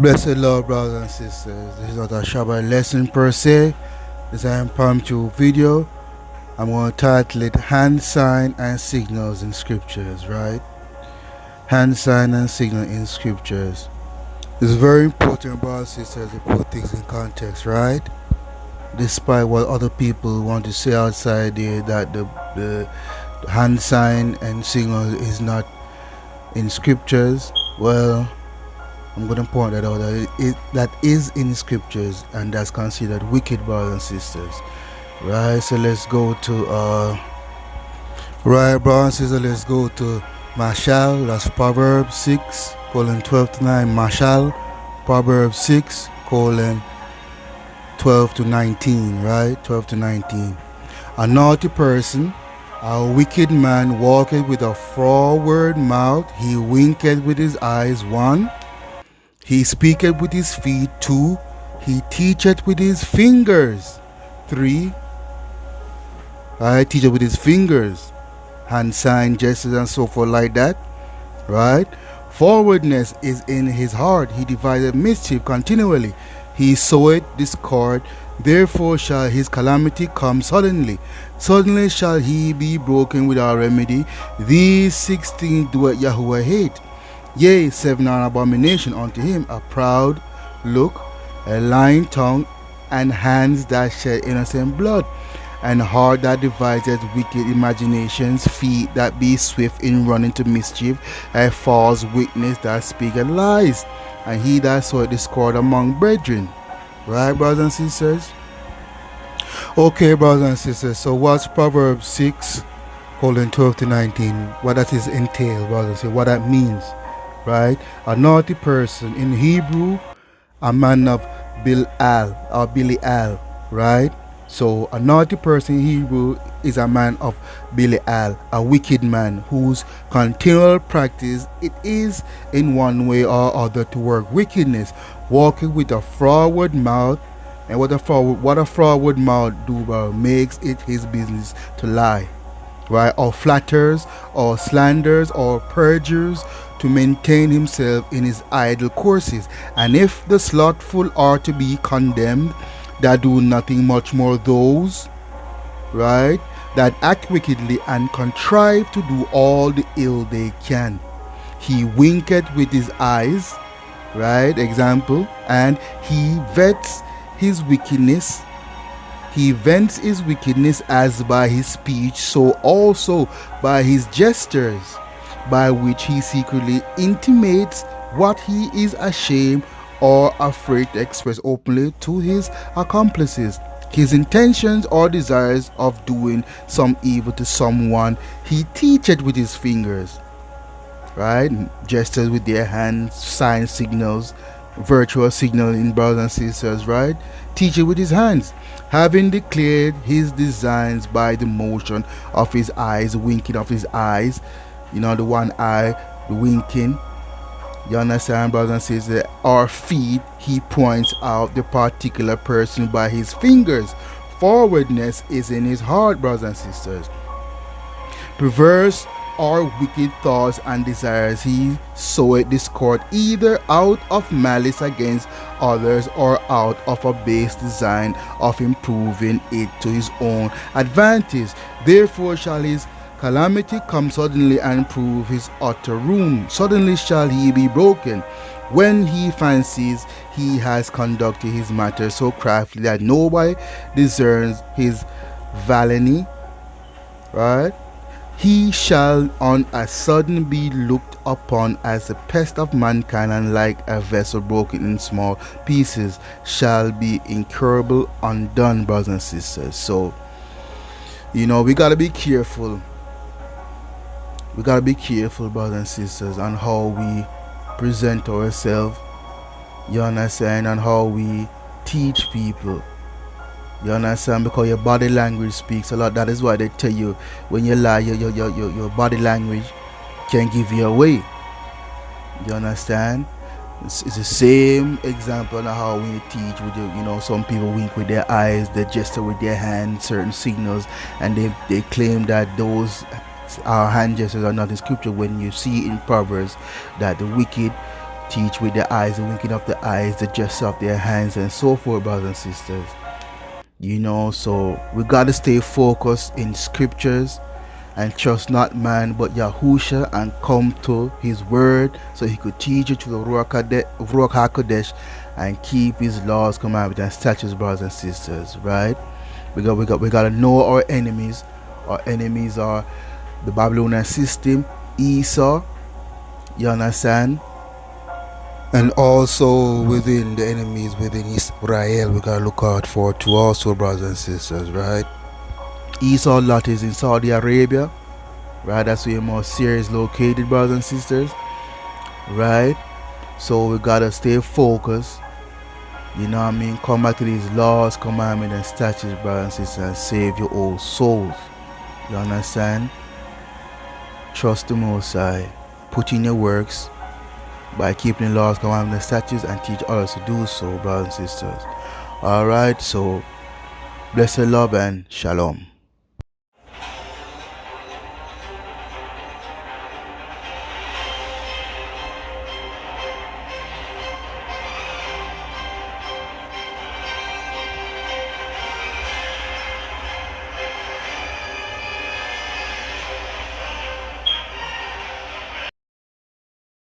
Blessed Lord, brothers and sisters. This is not a Shabbat lesson per se. This is an impromptu video. I'm going to title it Hand Sign and Signals in Scriptures, right? Hand sign and signal in Scriptures. It's very important, brothers and sisters, to put things in context, right? Despite what other people want to say outside there, that the hand sign and signal is not in Scriptures, well, I'm going to point that out that is in scriptures, and that's considered wicked, brothers and sisters. Right, so let's go to right, brothers and sisters, let's go to Mashal, that's Proverbs 6 colon 12 to 9. Mashal, Proverbs 6 colon 12 to 19, right? 12 to 19. A naughty person, a wicked man, walketh with a froward mouth, he winketh with his eyes, 1. He speaketh with his feet, 2. He teacheth with his fingers, 3. Right, teacheth with his fingers, hand sign, gestures, and so forth like that. Right. Forwardness is in his heart. He deviseth mischief continually. He soweth discord. Therefore shall his calamity come suddenly. Suddenly shall he be broken without remedy. These 16 doeth Yahweh hate. Yea, 7 are an abomination unto him, a proud look, a lying tongue, and hands that shed innocent blood, and heart that deviseth wicked imaginations, feet that be swift in running to mischief, a false witness that speaketh lies, and he that soweth discord among brethren. Right, brothers and sisters? Okay, brothers and sisters, so what's Proverbs 6 colon 12 to 19? What that is entail, brothers and sisters, what that means? Right? A naughty person in Hebrew, a man of Bil'al or Bilial, right? So a naughty person in Hebrew is a man of Bilial, a wicked man whose continual practice it is in one way or other to work wickedness, walking with a froward mouth. And what a froward mouth do, bro, makes it his business to lie, right? Or flatters, or slanders, or perjures, to maintain himself in his idle courses. And if the slothful are to be condemned, that do nothing, much more those, right, that act wickedly and contrive to do all the ill they can. He winketh with his eyes, right, example, and he vets his wickedness. He vents his wickedness as by his speech, so also by his gestures, by which he secretly intimates what he is ashamed or afraid to express openly to his accomplices. His intentions or desires of doing some evil to someone, he teacheth with his fingers, right? Gestures with their hands, sign signals, virtual signaling, brothers and sisters, right? Teach it with his hands, having declared his designs by the motion of his eyes, winking of his eyes, the one eye, the winking. You understand, brothers and sisters? Our feet, he points out the particular person by his fingers. Forwardness is in his heart, brothers and sisters. Perverse or wicked thoughts and desires, he soweth discord, either out of malice against others or out of a base design of improving it to his own advantage. Therefore shall his calamity come suddenly and prove his utter ruin. Suddenly shall he be broken, when he fancies he has conducted his matter so craftily that nobody discerns his villainy, right? He shall on a sudden be looked upon as the pest of mankind, and like a vessel broken in small pieces shall be incurable undone, brothers and sisters. So, we gotta be careful. We gotta be careful, brothers and sisters, on how we present ourselves. You understand? And how we teach people. You understand? Because your body language speaks a lot. That is why they tell you when you lie, your body language can give you away. You understand? It's the same example of how we teach with some people wink with their eyes, they gesture with their hands, certain signals, and they claim that those hand gestures are not in scripture, when you see in Proverbs that the wicked teach with their eyes, the winking of the eyes, the gesture of their hands, and so forth, brothers and sisters. You know, so we got to stay focused in scriptures and trust not man but Yahusha, and come to his word so he could teach you to the Ruach HaKodesh and keep his laws, commandments, and statutes, brothers and sisters, right? We got to know our enemies. Our enemies are the Babylonian system, Esau, you understand? And also within the enemies within Israel, we gotta look out for too also, brothers and sisters, right? Esau lot is in Saudi Arabia, right? That's where more Syria is located, brothers and sisters, right? So we gotta stay focused, you know what I mean? Come back to these laws, commandments, and statutes, brothers and sisters, and save your old souls. You understand? Trust the Most High. Put in your works by keeping the laws, commandments, and statutes, and teach others to do so, brothers and sisters. Alright, so blessed love and shalom.